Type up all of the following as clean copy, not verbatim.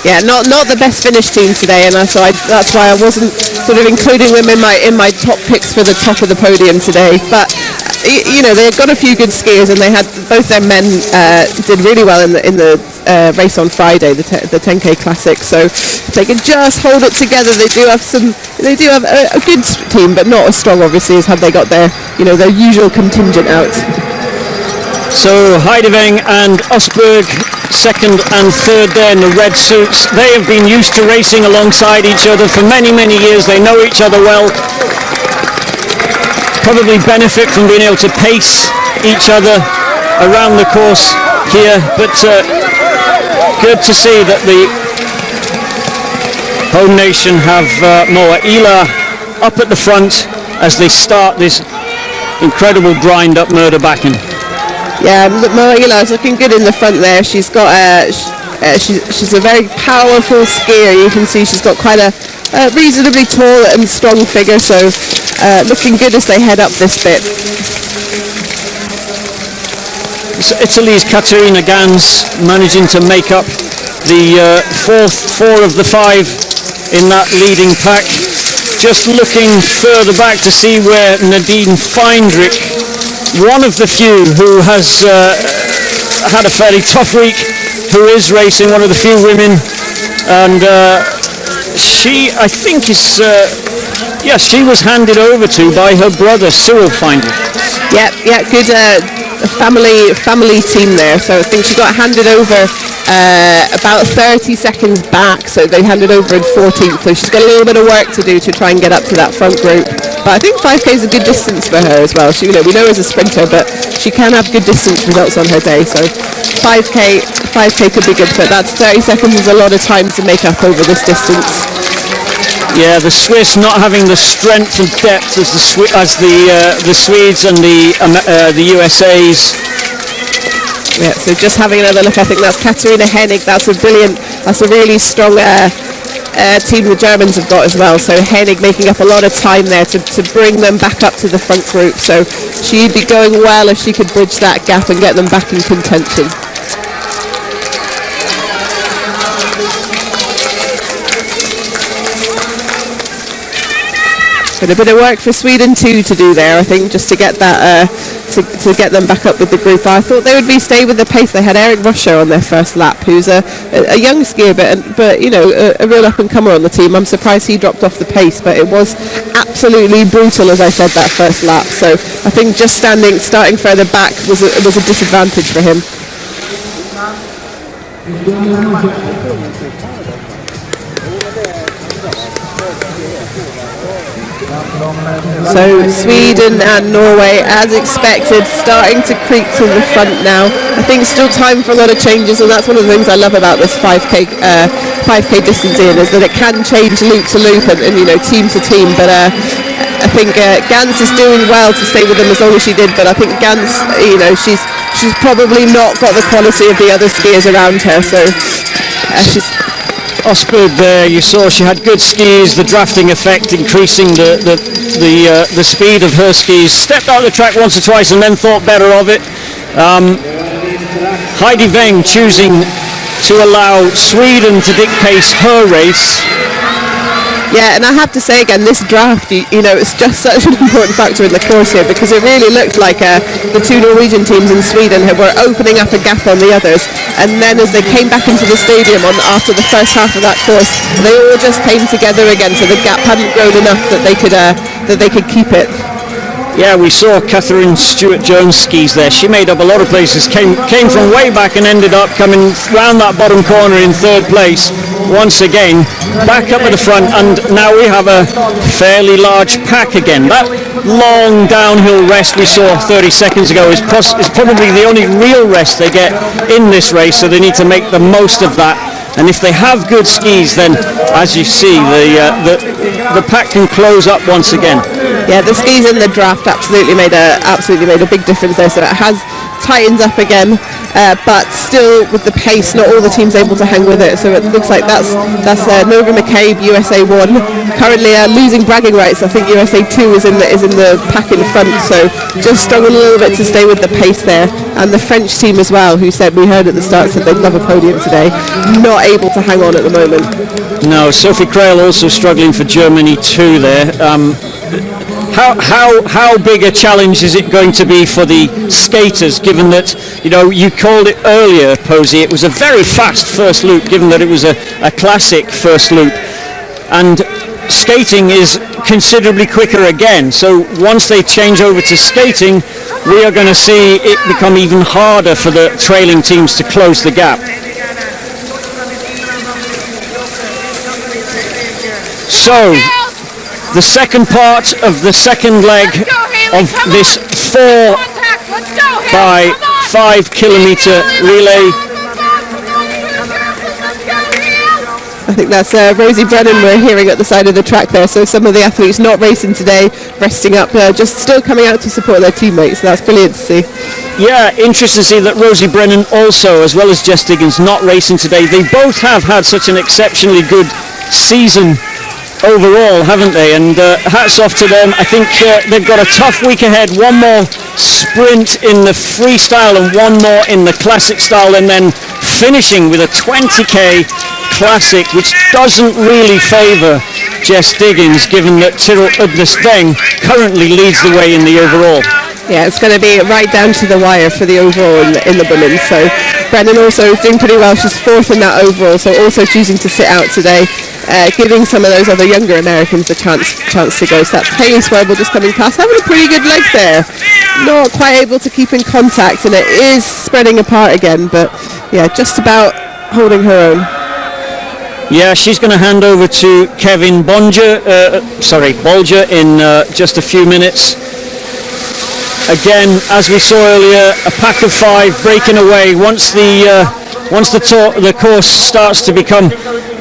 Yeah, not the best finished team today, and that's why I wasn't sort of including them in my top picks for the top of the podium today. But you know, they've got a few good skiers, and they had both their men did really well in the race on Friday, the 10k classic. So if they can just hold it together, they do have a good team, but not as strong obviously as had they got their usual contingent out. So Heidevang and Osberg, second and third there in the red suits. They have been used to racing alongside each other for many, many years. They know each other well. Probably benefit from being able to pace each other around the course here. But good to see that the home nation have Moa Ila up at the front as they start this incredible grind up Mörderbacken. Yeah, Moa Ila is looking good in the front there. She's got she's a very powerful skier. You can see she's got quite a reasonably tall and strong figure, so looking good as they head up this bit. So Italy's Katerina Gans managing to make up the four of the five in that leading pack. Just looking further back to see where Nadine Feindrich, one of the few who has had a fairly tough week, who is racing, one of the few women, and she, I think, is she was handed over to by her brother Cyril Feindrich. Yeah, good family team there. So I think she got handed over about 30 seconds back, so they handed over in 14th, so she's got a little bit of work to do to try and get up to that front group. But I think 5k is a good distance for her as well. She, we know as a sprinter, but she can have good distance results on her day, so 5k could be good, but that's 30 seconds is a lot of time to make up over this distance. Yeah, the Swiss not having the strength and depth as the Swedes and the USAs. Yeah, so just having another look, I think that's Katarina Hennig. That's a really strong team the Germans have got as well. So Hennig making up a lot of time there to bring them back up to the front group. So she'd be going well if she could bridge that gap and get them back in contention. But a bit of work for Sweden too to do there, I think, just to get that to get them back up with the group. I thought they would stay with the pace. They had Eric Rusher on their first lap, who's a young skier, but you know, a real up and comer on the team. I'm surprised he dropped off the pace, but it was absolutely brutal, as I said, that first lap. So I think just starting further back was a disadvantage for him. So Sweden and Norway, as expected, starting to creep to the front now. I think still time for a lot of changes, and that's one of the things I love about this 5k distance in, is that it can change loop to loop and you know, team to team. But I think Gans is doing well to stay with them as long as she did. But I think Gans, you know, she's probably not got the quality of the other skiers around her. So she's. Osberg there, you saw she had good skis, the drafting effect increasing the speed of her skis. Stepped out of the track once or twice and then thought better of it. Heidi Weng choosing to allow Sweden to dictate her race. Yeah, and I have to say again, this draft, you know, it's just such an important factor in the course here, because it really looked like the two Norwegian teams in Sweden were opening up a gap on the others, and then as they came back into the stadium after the first half of that course, they all just came together again, so the gap hadn't grown enough that they could keep it. Yeah, we saw Catherine Stewart-Jones skis there. She made up a lot of places, came from way back and ended up coming round that bottom corner in third place. Once again, back up at the front, and now we have a fairly large pack again. That long downhill rest we saw 30 seconds ago is probably the only real rest they get in this race, so they need to make the most of that. And if they have good skis, then, as you see, the pack can close up once again. Yeah, the skis in the draft absolutely made a big difference there. So it has tightened up again, but still with the pace, not all the teams able to hang with it. So it looks like that's Nova McCabe, USA 1, currently losing bragging rights. I think USA 2 is in the pack in front, so just struggled a little bit to stay with the pace there. And the French team as well, who said, we heard at the start, said they'd love a podium today, not able to hang on at the moment. No, Sophie Kreil also struggling for Germany too there. How big a challenge is it going to be for the skaters, given that, you know, you called it earlier, Posey, it was a very fast first loop, given that it was a classic first loop, and skating is considerably quicker again, so once they change over to skating, we are going to see it become even harder for the trailing teams to close the gap. So, the second part of the second leg of this 4 by 5 kilometer relay. I think that's Rosie Brennan we're hearing at the side of the track there, so some of the athletes not racing today, resting up, just still coming out to support their teammates, so that's brilliant to see. Yeah, interesting to see that Rosie Brennan also, as well as Jess Diggins, not racing today. They both have had such an exceptionally good season overall, haven't they? And hats off to them. I think they've got a tough week ahead. One more sprint in the freestyle and one more in the classic style, and then finishing with a 20k classic, which doesn't really favour Jess Diggins, given that Tyrrell Udnesteng currently leads the way in the overall. Yeah, it's going to be right down to the wire for the overall in the women. So Brennan also is doing pretty well. She's 4th in that overall, so also choosing to sit out today, giving some of those other younger Americans a chance to go. So that's Hayley Swerble just coming past, having a pretty good leg there. Not quite able to keep in contact, and it is spreading apart again, but yeah, just about holding her own. Yeah, she's going to hand over to Kevin Bolger in just a few minutes. Again, as we saw earlier, a pack of 5 breaking away once the course starts to become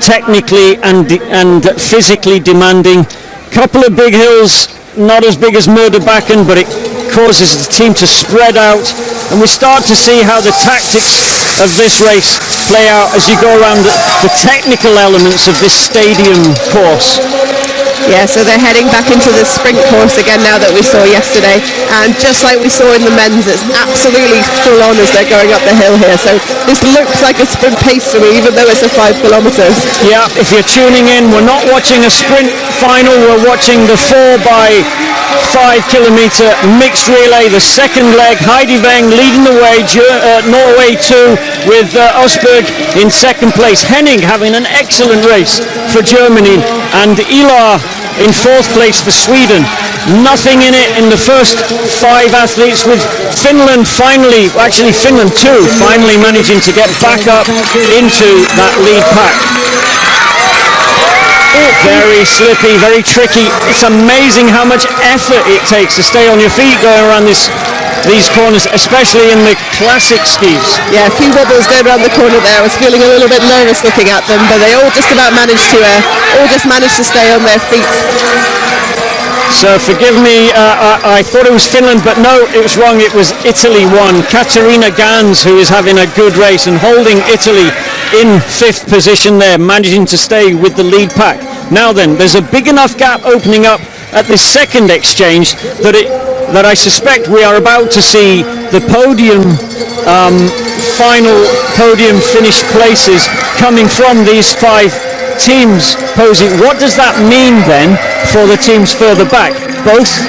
technically and physically demanding. Couple of big hills, not as big as Murderbacken, but it causes the team to spread out, and we start to see how the tactics of this race play out as you go around the technical elements of this stadium course. Yeah, so they're heading back into the sprint course again now that we saw yesterday, and just like we saw in the men's, it's absolutely full on as they're going up the hill here, so this looks like a sprint pace to me, even though it's a 5 kilometers. Yeah, if you're tuning in, we're not watching a sprint final, we're watching the 4 by 5 kilometer mixed relay, the second leg. Heidi Weng leading the way, Norway 2 with Osberg in second place. Henning having an excellent race for Germany, and Ilar in 4th place for Sweden. Nothing in it in the first 5 athletes, with Finland finally, actually Finland too, finally managing to get back up into that lead pack. Very slippy, very tricky. It's amazing how much effort it takes to stay on your feet going around these corners, especially in the classic skis. Yeah, a few wobbles going around the corner there. I was feeling a little bit nervous looking at them, but they all just about managed to stay on their feet. So forgive me, I thought it was Finland, but no, it was wrong. It was Italy won. Katarina Gans, who is having a good race and holding Italy in 5th position there, managing to stay with the lead pack. Now then, there's a big enough gap opening up at this second exchange that I suspect we are about to see the podium, final podium finish places coming from these 5 teams. Posey, what does that mean then for the teams further back? Both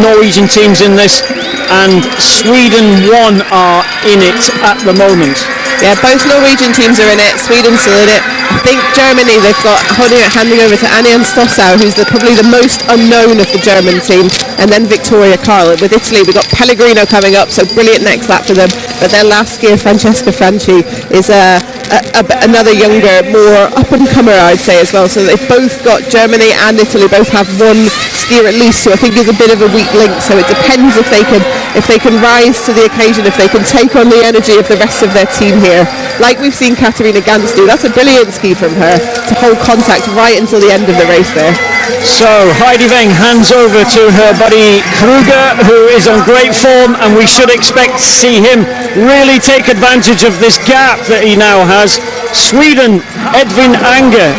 Norwegian teams in this, and Sweden 1 are in it at the moment. Yeah, both Norwegian teams are in it. Sweden's still in it. I think Germany, they've got handing over to Anne Stossau, who's probably the most unknown of the German team, and then Victoria Carl. With Italy, we've got Pellegrino coming up, so brilliant next lap for them. But their last skier, Francesca Franchi, is another younger, more up-and-comer, I'd say, as well. So they've both got, Germany and Italy both have one skier at least, who I think is a bit of a weak link. So it depends if they can rise to the occasion, if they can take on the energy of the rest of their team here, like we've seen Katarina Gans do. That's a brilliant ski from her to hold contact right until the end of the race there. So Heidi Weng hands over to her buddy Kruger, who is on great form, and we should expect to see him really take advantage of this gap that he now has. Sweden, Edvin Anger.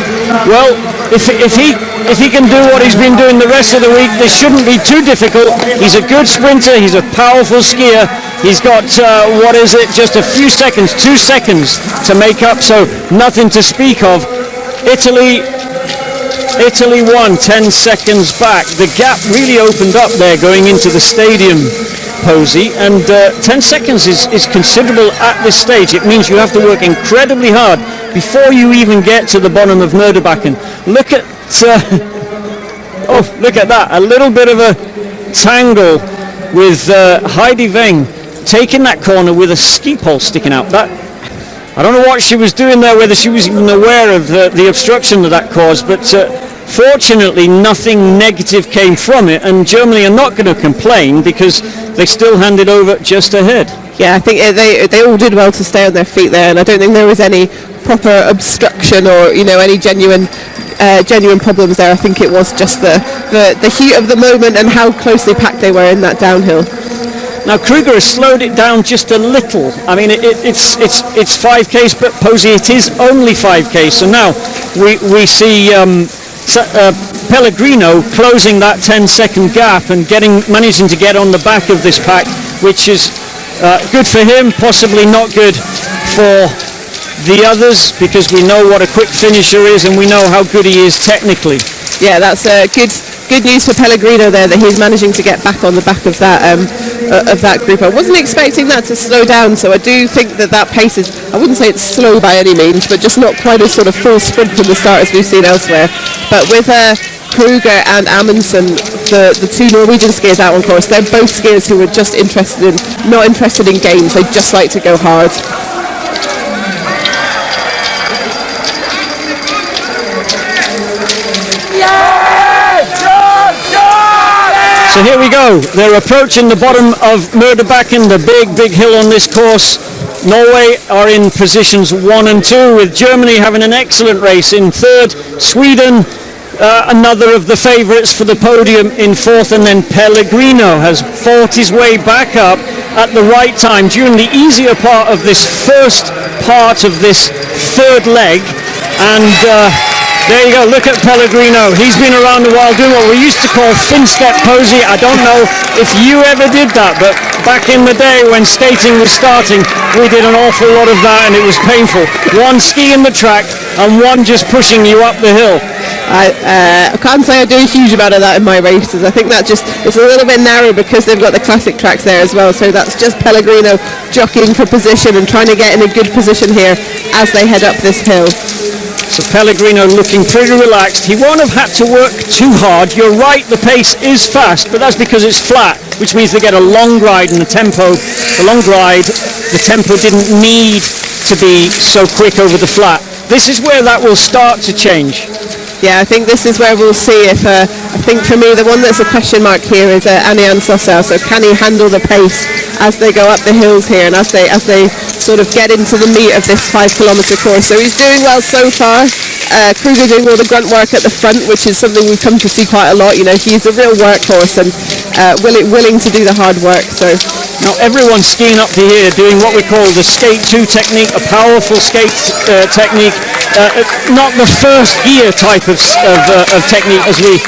Well, if he can do what he's been doing the rest of the week, this shouldn't be too difficult. He's a good sprinter. He's a powerful skier. He's got just a few seconds, 2 seconds to make up, so nothing to speak of. Italy won 10 seconds back. The gap really opened up there going into the stadium, Posey, and 10 seconds is considerable at this stage. It means you have to work incredibly hard before you even get to the bottom of Mörderbacken. Look at look at that, a little bit of a tangle with Heidi Weng taking that corner with a ski pole sticking out. That, I don't know what she was doing there, whether she was even aware of the obstruction that caused, but fortunately nothing negative came from it, and Germany are not going to complain because they still handed over just ahead. Yeah, I think they all did well to stay on their feet there, and I don't think there was any proper obstruction or any genuine problems there. I think it was just the heat of the moment and how closely packed they were in that downhill. Now Kruger has slowed it down just a little. I mean, it's 5Ks, but Posey, it is only 5Ks. So now we see Pellegrino closing that 10-second gap and managing to get on the back of this pack, which is good for him, possibly not good for the others, because we know what a quick finisher is and we know how good he is technically. Yeah, that's good news for Pellegrino there, that he's managing to get back on the back of that group. I wasn't expecting that to slow down, so I do think that pace is, I wouldn't say it's slow by any means, but just not quite a sort of full sprint from the start as we've seen elsewhere. But with Kruger and Amundsen, the two Norwegian skiers out on course, they're both skiers who are just not interested in games. They just like to go hard. So here we go. They're approaching the bottom of Mörderbacken, the big hill on this course. Norway are in positions 1 and 2, with Germany having an excellent race in 3rd. Sweden, another of the favourites for the podium, in 4th, and then Pellegrino has fought his way back up at the right time during the easier part of this first part of this 3rd leg. And there you go, look at Pellegrino. He's been around a while doing what we used to call fin-step Posey. I don't know if you ever did that, but back in the day when skating was starting, we did an awful lot of that, and it was painful. One ski in the track and one just pushing you up the hill. I can't say I do a huge amount of that in my races. I think that it's a little bit narrow because they've got the classic tracks there as well, so that's just Pellegrino jockeying for position and trying to get in a good position here as they head up this hill. So Pellegrino looking pretty relaxed. He won't have had to work too hard. You're right, the pace is fast, but that's because it's flat, which means they get a long ride, and the tempo didn't need to be so quick over the flat. This is where that will start to change. Yeah, I think this is where we'll see if, I think for me, the one that's a question mark here is Anian Sossel. So can he handle the pace as they go up the hills here and as they sort of get into the meat of this 5-kilometre course? So he's doing well so far. Kruger doing all the grunt work at the front, which is something we've come to see quite a lot. He's a real workhorse and willing to do the hard work. So now everyone's skiing up to here doing what we call the skate 2 technique, a powerful skate technique, not the first gear type of technique as we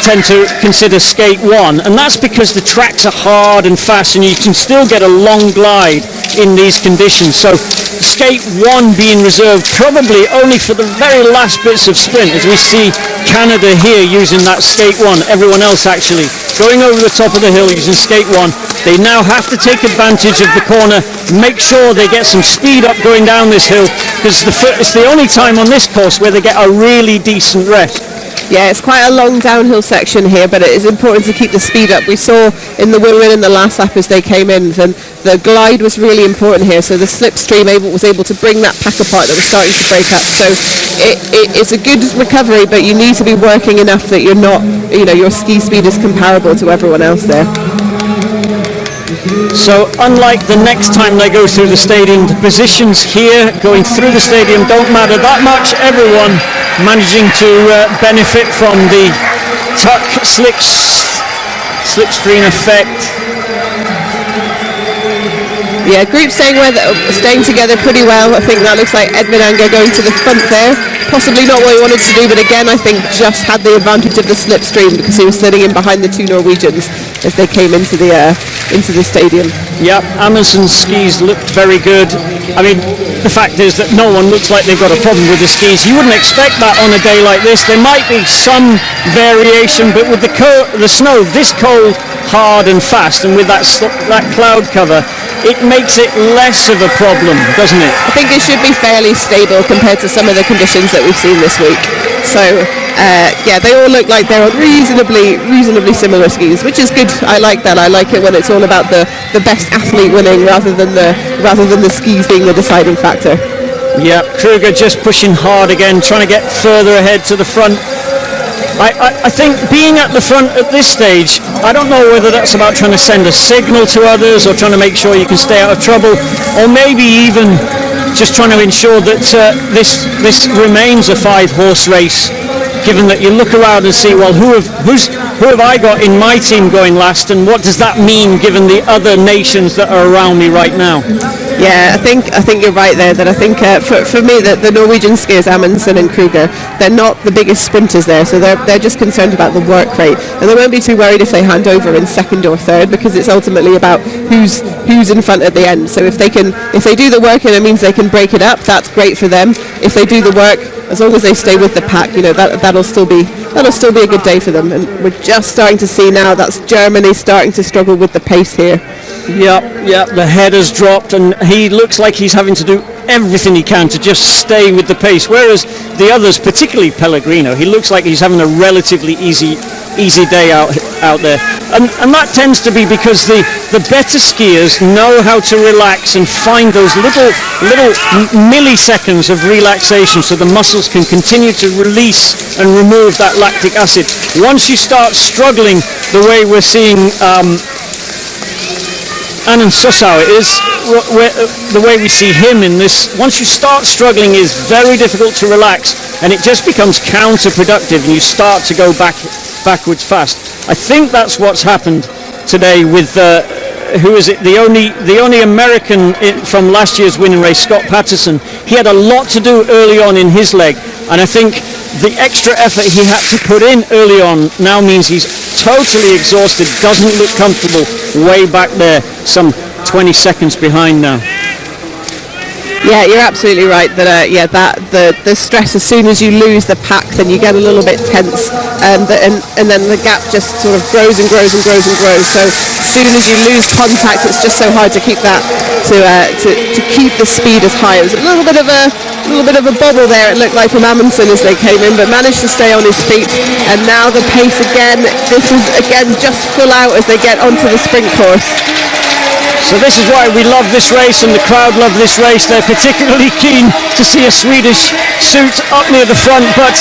tend to consider skate 1, and that's because the tracks are hard and fast and you can still get a long glide in these conditions. So skate 1 being reserved probably only for the very last bits of sprint, as we see Canada here using that skate 1, everyone else actually going over the top of the hill using skate 1. They now have to take advantage of the corner, make sure they get some speed up going down this hill, because it's the only time on this course where they get a really decent rest. Yeah, it's quite a long downhill section here, but it is important to keep the speed up. We saw in the win in the last lap as they came in, and the glide was really important here. So the slipstream was able to bring that pack apart that was starting to break up. So it's a good recovery, but you need to be working enough that you're not, your ski speed is comparable to everyone else there. So unlike the next time they go through the stadium, the positions here going through the stadium don't matter that much. Everyone managing to benefit from the tuck slipstream effect. Yeah, group staying together pretty well. I think that looks like Edvin Anger going to the front there. Possibly not what he wanted to do, but again, I think just had the advantage of the slipstream because he was sitting in behind the two Norwegians as they came into the stadium. Yeah, Amundsen's skis looked very good. I mean, the fact is that no one looks like they've got a problem with the skis. You wouldn't expect that on a day like this. There might be some variation, but with the snow this cold, hard and fast, and with that cloud cover, it makes it less of a problem, doesn't it? I think it should be fairly stable compared to some of the conditions that we've seen this week. So yeah, they all look like they're on reasonably similar skis, which is good. I like that. I like it when it's all about the best athlete winning rather than the skis being the deciding factor. Yeah, Kruger just pushing hard again, trying to get further ahead to the front. I think being at the front at this stage, I don't know whether that's about trying to send a signal to others or trying to make sure you can stay out of trouble, or maybe even just trying to ensure that this remains a 5-horse race, given that you look around and see, well, who have I got in my team going last, and what does that mean given the other nations that are around me right now? Yeah, I think you're right there. That I think for me that the Norwegian skiers Amundsen and Kruger, they're not the biggest sprinters there, so they're just concerned about the work rate, and they won't be too worried if they hand over in second or third, because it's ultimately about who's in front at the end. So if they do the work and it means they can break it up, that's great for them. If they do the work, as long as they stay with the pack, that'll still be a good day for them. And we're just starting to see now that's Germany starting to struggle with the pace here. Yeah, the head has dropped and he looks like he's having to do everything he can to just stay with the pace, whereas the others, particularly Pellegrino, he looks like he's having a relatively easy day out there, and that tends to be because the better skiers know how to relax and find those little milliseconds of relaxation so the muscles can continue to release and remove that lactic acid. Once you start struggling the way we're seeing Anand Sussau is, the way we see him in this, once you start struggling, is very difficult to relax, and it just becomes counterproductive and you start to go backwards fast. I think that's what's happened today with who is it, the only American from last year's winning race, Scott Patterson. He had a lot to do early on in his leg, and I think the extra effort he had to put in early on now means he's totally exhausted, doesn't look comfortable way back there, some 20 seconds behind now. Yeah, you're absolutely right that the stress, as soon as you lose the pack, then you get a little bit tense, and then the gap just sort of grows and grows and grows and grows. So as soon as you lose contact, it's just so hard to keep that to keep the speed as high. It was a little bit of a bobble there, it looked like, from Amundsen as they came in, but managed to stay on his feet. And now the pace again. This is again just full out as they get onto the sprint course. So this is why we love this race, and the crowd love this race. They're particularly keen to see a Swedish suit up near the front, but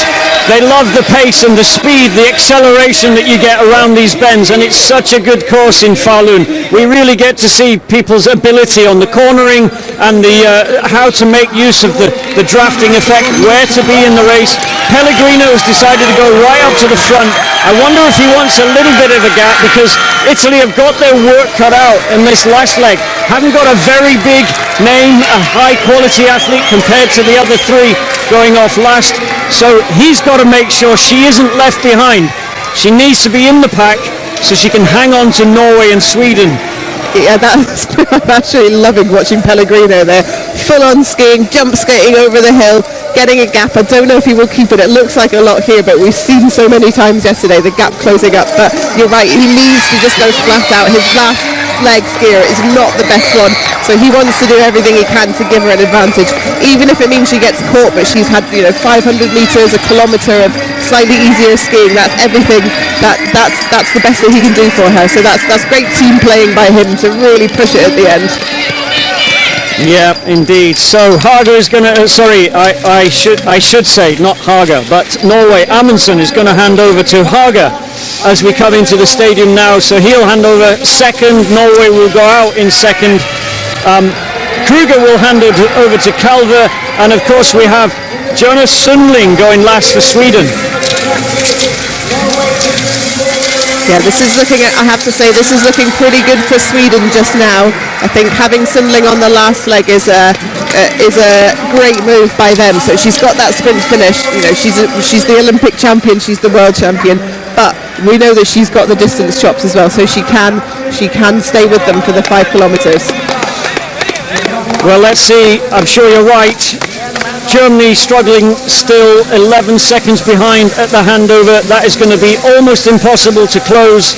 they love the pace and the speed, the acceleration that you get around these bends, and it's such a good course in Falun. We really get to see people's ability on the cornering and the how to make use of the drafting effect, where to be in the race. Pellegrino has decided to go right up to the front. I wonder if he wants a little bit of a gap, because Italy have got their work cut out in this last leg. Haven't got a very big name, a high quality athlete compared to the other three going off last. So he's got to make sure she isn't left behind. She needs to be in the pack so she can hang on to Norway and Sweden. Yeah, I'm actually loving watching Pellegrino there. Full on skiing, jump skating over the hill, getting a gap. I don't know if he will keep it. It looks like a lot here, but we've seen so many times yesterday the gap closing up. But you're right, he needs to just go flat out. His last leg skier is not the best one, so he wants to do everything he can to give her an advantage, even if it means she gets caught. But she's had 500 meters, a kilometer of slightly easier skiing. That's everything. That's the best that he can do for her. So that's great team playing by him to really push it at the end. Yeah, indeed. So Haga is going to, I should say not Haga, but Norway, Amundsen is going to hand over to Haga as we come into the stadium now. So he'll hand over second, Norway will go out in second. Kruger will hand it over to Calver, and of course we have Jonas Sundling going last for Sweden. Yeah, this is looking I have to say, this is looking pretty good for Sweden just now. I think having Sundling on the last leg is a great move by them. So she's got that sprint finish. You know, she's the Olympic champion, she's the world champion, but we know that she's got the distance chops as well, so she can stay with them for the 5 kilometers. Well, let's see. I'm sure you're right. Germany struggling still, 11 seconds behind at the handover. That is going to be almost impossible to close,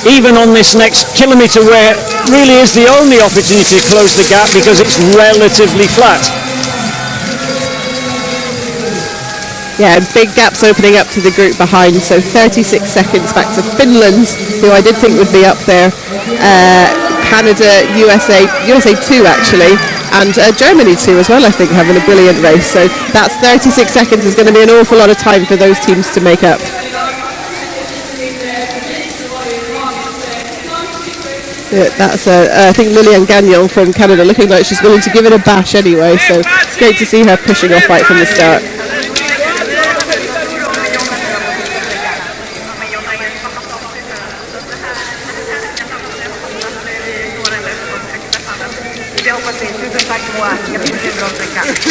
even on this next kilometre, where really is the only opportunity to close the gap because it's relatively flat. Yeah, big gaps opening up to the group behind, so 36 seconds back to Finland, who I did think would be up there, Canada, USA 2 actually, and Germany 2 as well, I think, having a brilliant race. So that's 36 seconds is going to be an awful lot of time for those teams to make up. Yeah, that's I think Lilian Gagnon from Canada looking like she's willing to give it a bash anyway, so it's great to see her pushing off right from the start.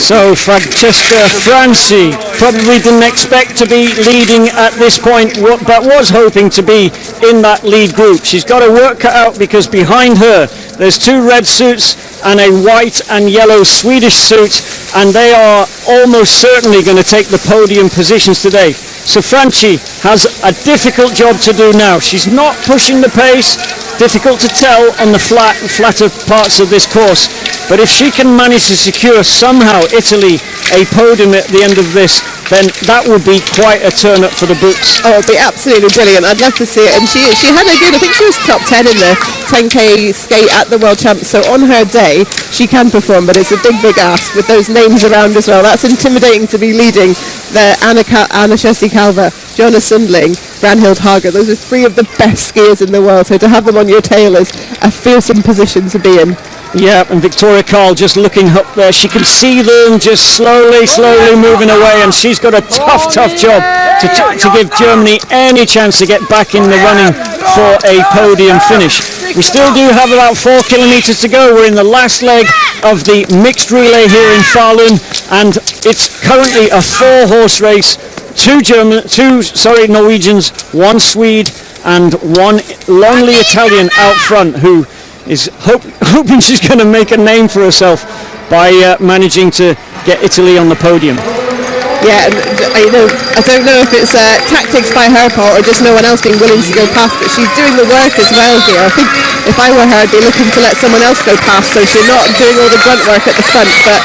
So Francesca Franci probably didn't expect to be leading at this point, but was hoping to be in that lead group. She's got her work cut out because behind her there's 2 red suits and a white and yellow Swedish suit, and they are almost certainly going to take the podium positions today. So Franci has a difficult job to do now. She's not pushing the pace, difficult to tell on the flatter parts of this course, but if she can manage to secure somehow Italy a podium at the end of this, then that would be quite a turn up for the books. Oh, it'd be absolutely brilliant. I'd love to see it. And she had a good, I think she was top 10 in the 10k skate at the World Champs, so on her day she can perform, but it's a big ask with those names around as well. That's intimidating to be leading the Anna Shesi-Kalva, Jonna Sundling, Brynhild Haga. Those are 3 of the best skiers in the world, so to have them on your tail is a fearsome position to be in. Yeah, and Victoria Karl just looking up there. She can see them just slowly moving away, and she's got a tough job to give Germany any chance to get back in the running for a podium finish. We still do have about 4 kilometres to go. We're in the last leg of the mixed relay here in Falun, and it's currently a 4-horse race. 2 Norwegians, 1 Swede, and 1 lonely Italian out front, who is hoping she's going to make a name for herself by managing to get Italy on the podium. Yeah, and I don't know if it's tactics by her part or just no one else being willing to go past, but she's doing the work as well here. I think if I were her, I'd be looking to let someone else go past, so she's not doing all the grunt work at the front, but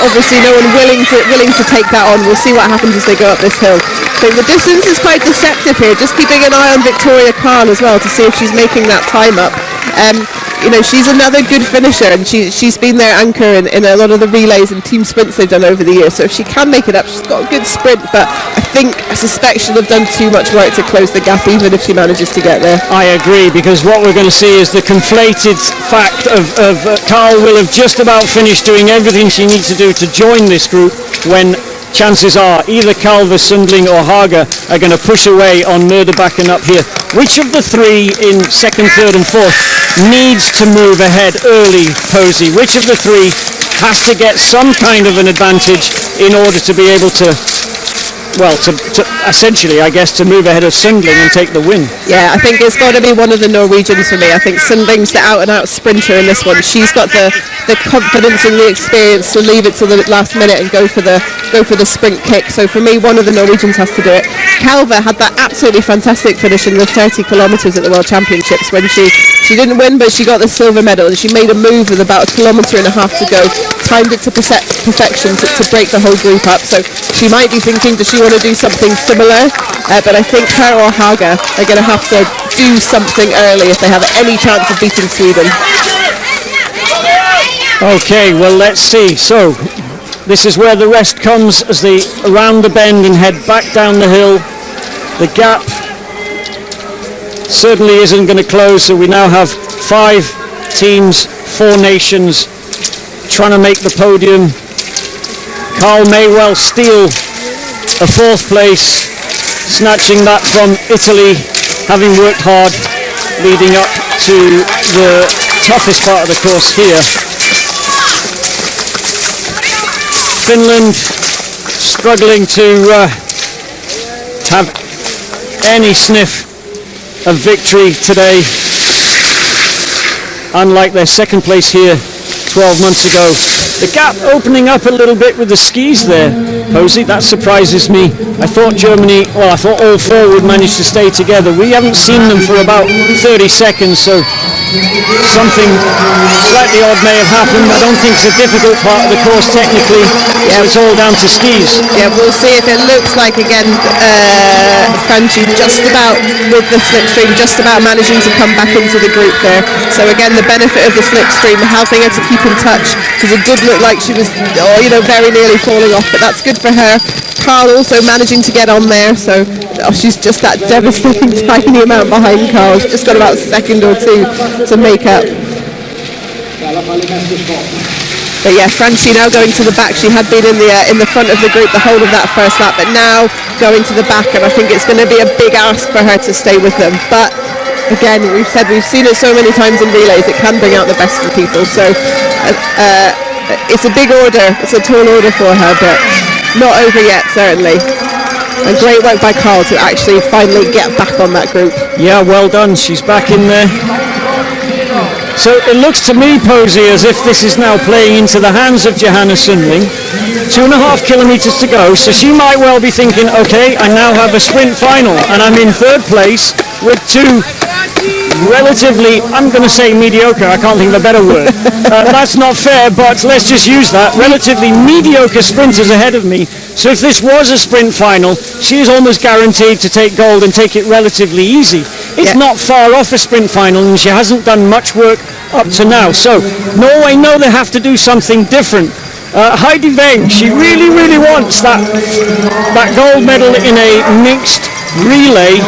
obviously no one willing to take that on. We'll see what happens as they go up this hill. So the distance is quite deceptive here, just keeping an eye on Victoria Karl as well to see if she's making that time up. She's another good finisher, and she's been their anchor in a lot of the relays and team sprints they've done over the years, so if she can make it up, she's got a good sprint, but I suspect she'll have done too much work to close the gap even if she manages to get there. I agree, because what we're going to see is the conflated fact of Karl will have just about finished doing everything she needs to do to join this group, when chances are either Kalva, Sundling or Haga are going to push away on Murderbacken up here. Which of the 3 in 2nd, 3rd and 4th needs to move ahead early, Posey? Which of the 3 has to get some kind of an advantage in order to be able to, well, to essentially, I guess, to move ahead of Sundling and take the win? Yeah, I think it's got to be one of the Norwegians for me. I think Sundling's the out-and-out sprinter in this one. She's got the confidence and the experience to leave it to the last minute and go for the sprint kick. So for me, one of the Norwegians has to do it. Kalva had that absolutely fantastic finish in the 30 kilometres at the World Championships when she didn't win, but she got the silver medal, and she made a move with about 1.5 kilometres to go, timed it to perfection to break the whole group up. So she might be thinking, does she want to do something similar? But I think her or Haga are going to have to do something early if they have any chance of beating Sweden. Okay, well, let's see. So this is where the rest comes as they round the bend and head back down the hill. The gap certainly isn't going to close, so we now have 5 teams, 4 nations trying to make the podium. Karl may well steal a 4th place, snatching that from Italy having worked hard leading up to the toughest part of the course here. Finland struggling to have any sniff of victory today, unlike their second place here 12 months ago. The gap opening up a little bit with the skis there, Posey, that surprises me. I thought Germany, well, I thought all four would manage to stay together. We haven't seen them for about 30 seconds, so something slightly odd may have happened. I don't think it's a difficult part of the course technically, so it's all down to skis. Yeah, we'll see if it looks like, again, Franchi just about, with the slipstream, just about managing to come back into the group there. So again, the benefit of the slipstream, helping her to keep in touch, because it did look like she was, very nearly falling off, but that's good for her. Carl also managing to get on there, so she's just that devastating tiny amount behind Carl. She's just got about a second or two to make up. But yeah, Franchi now going to the back. She had been in the front of the group the whole of that first lap, but now going to the back, and I think it's going to be a big ask for her to stay with them. But again, we've seen it so many times in relays, it can bring out the best in people. So it's a big order, it's a tall order for her, but not over yet, certainly. And great work by Carl to actually finally get back on that group. Yeah, well done. She's back in there. So it looks to me, Posey, as if this is now playing into the hands of Johanna Sundling. 2.5 kilometres to go, so she might well be thinking, okay, I now have a sprint final, and I'm in third place with two relatively, I'm going to say mediocre, I can't think of a better word. That's not fair, but let's just use that. Relatively mediocre sprinters ahead of me. So if this was a sprint final, she is almost guaranteed to take gold and take it relatively easy. It's not far off a sprint final, and she hasn't done much work up to now. So Norway know they have to do something different. Heidi Weng, she really, really wants that gold medal in a mixed relay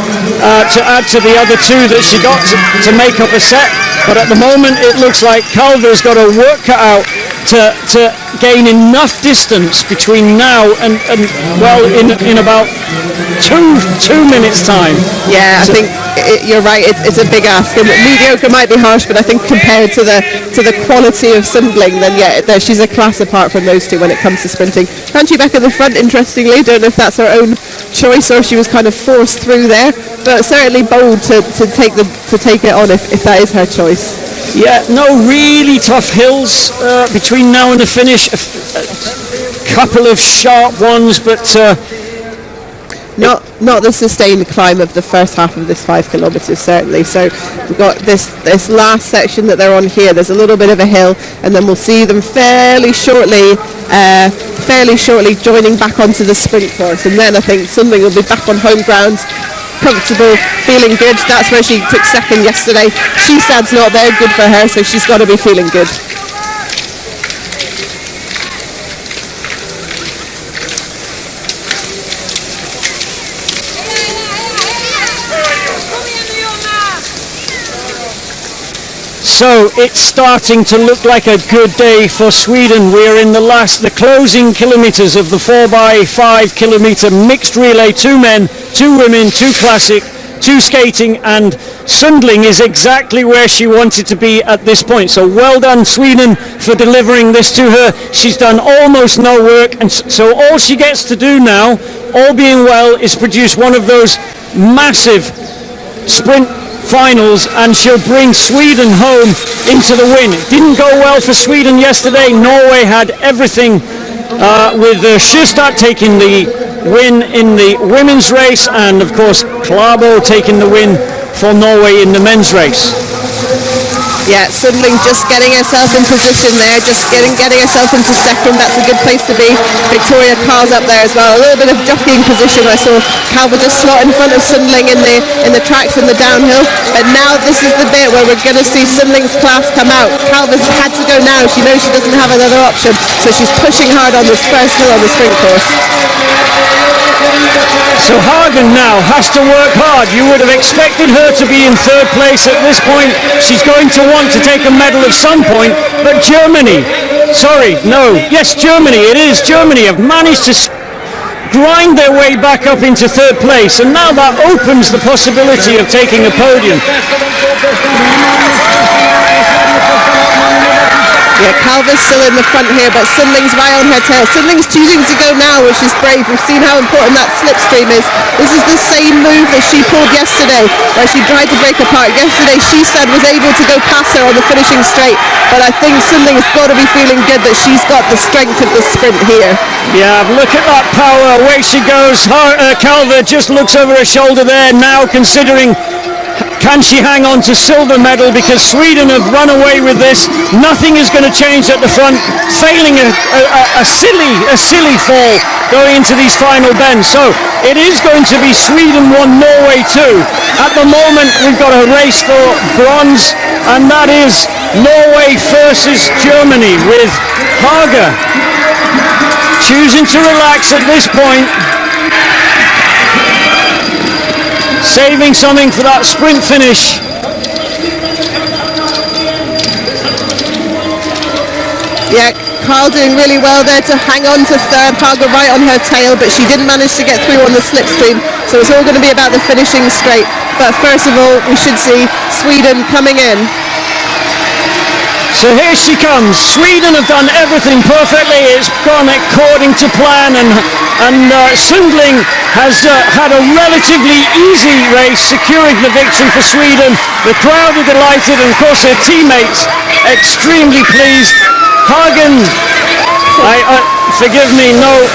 to add to the other two that she got to make up a set, but at the moment it looks like Calver's got her work cut out to gain enough distance between now and well, in about two minutes time. Yeah, I think you're right, it's a big ask, and mediocre might be harsh, but I think compared to the quality of Sundling, then yeah, she's a class apart from those two when it comes to sprinting. Franchi back at the front, interestingly, don't know if that's her own choice or she was kind of forced through there, but certainly bold to take it on if that is her choice. Yeah, no really tough hills between now and the finish. A couple of sharp ones, but not the sustained climb of the first half of this 5 kilometres, certainly. So we've got this last section that they're on here. There's a little bit of a hill, and then we'll see them fairly shortly joining back onto the sprint course, and then I think Sundling will be back on home ground, comfortable, feeling good. That's where she took second yesterday. Skistad's not there, good for her, so she's got to be feeling good. So it's starting to look like a good day for Sweden. We're in the closing kilometres of the 4x5 kilometre mixed relay, 2 men, 2 women, 2 classic, 2 skating, and Sundling is exactly where she wanted to be at this point. So well done, Sweden, for delivering this to her. She's done almost no work, and so all she gets to do now, all being well, is produce one of those massive sprint finals, and she'll bring Sweden home into the win. It didn't go well for Sweden yesterday. Norway had everything, with Skistad taking the win in the women's race, and of course Klæbo taking the win for Norway in the men's race. Yeah, Sundling just getting herself in position there, just getting herself into second. That's a good place to be. Victoria Carr's up there as well. A little bit of jockeying position. I saw Calver just slot in front of Sundling in the tracks in the downhill. But now this is the bit where we're going to see Sundling's class come out. Calver's had to go now. She knows she doesn't have another option, so she's pushing hard on this first hill on the sprint course. So Hagen now has to work hard. You would have expected her to be in third place at this point. She's going to want to take a medal at some point, but Germany, it is Germany, have managed to grind their way back up into third place, and now that opens the possibility of taking a podium. Yeah, Calver's still in the front here, but Sundling's right on her tail. Sundling's choosing to go now, which is brave. We've seen how important that slipstream is. This is the same move that she pulled yesterday, where she tried to break apart. Yesterday, she said was able to go past her on the finishing straight, but I think Sundling's got to be feeling good that she's got the strength of the sprint here. Yeah, look at that power. Away she goes. Calver just looks over her shoulder there now, considering can she hang on to silver medal, because Sweden have run away with this. Nothing is going to change at the front, failing a silly fall going into these final bends. So it is going to be Sweden 1, Norway 2. At the moment we've got a race for bronze, and that is Norway versus Germany, with Haga choosing to relax at this point, saving something for that sprint finish. Yeah, Carl doing really well there to hang on to third. Haga right on her tail, but she didn't manage to get through on the slipstream, so it's all going to be about the finishing straight. But first of all, we should see Sweden coming in. So here she comes. Sweden have done everything perfectly. It's gone according to plan, and Sundling has had a relatively easy race, securing the victory for Sweden. The crowd are delighted, and of course their teammates extremely pleased. Hagen, forgive me, no,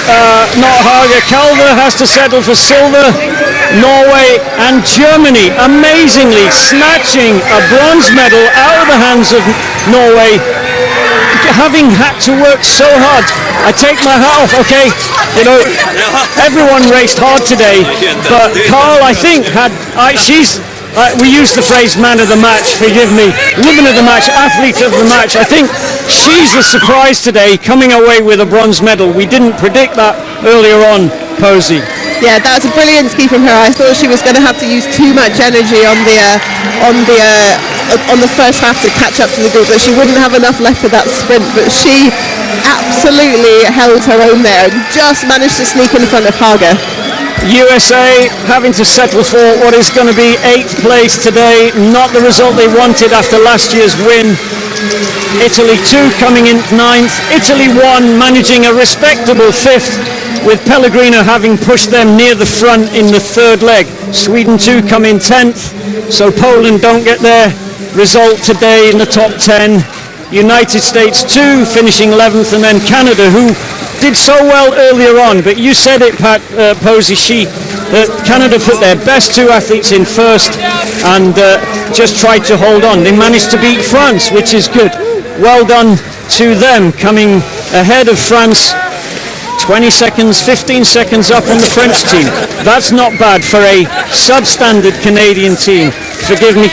not Haga. Calver has to settle for silver. Norway and Germany amazingly snatching a bronze medal out of the hands of Norway, having had to work so hard. I take my hat off. Okay, you know, everyone raced hard today, but Carl, I think, we use the phrase man of the match, forgive me, woman of the match, athlete of the match. I think she's the surprise today, coming away with a bronze medal. We didn't predict that earlier on, Posey. Yeah, that's a brilliant ski from her. I thought she was going to have to use too much energy on the first half to catch up to the group, that she wouldn't have enough left for that sprint, but she absolutely held her own there and just managed to sneak in front of Haga. USA having to settle for what is going to be 8th place today, not the result they wanted after last year's win. Italy 2 coming in 9th, Italy 1 managing a respectable 5th, with Pellegrino having pushed them near the front in the third leg. Sweden 2 come in 10th, so Poland don't get their result today in the top 10. United States 2 finishing 11th, and then Canada, who did so well earlier on, but you said it, Pat, Posey, Canada put their best 2 athletes in first and just tried to hold on. They managed to beat France, which is good. Well done to them, coming ahead of France 20 seconds, 15 seconds up on the French team. That's not bad for a substandard Canadian team. Forgive me,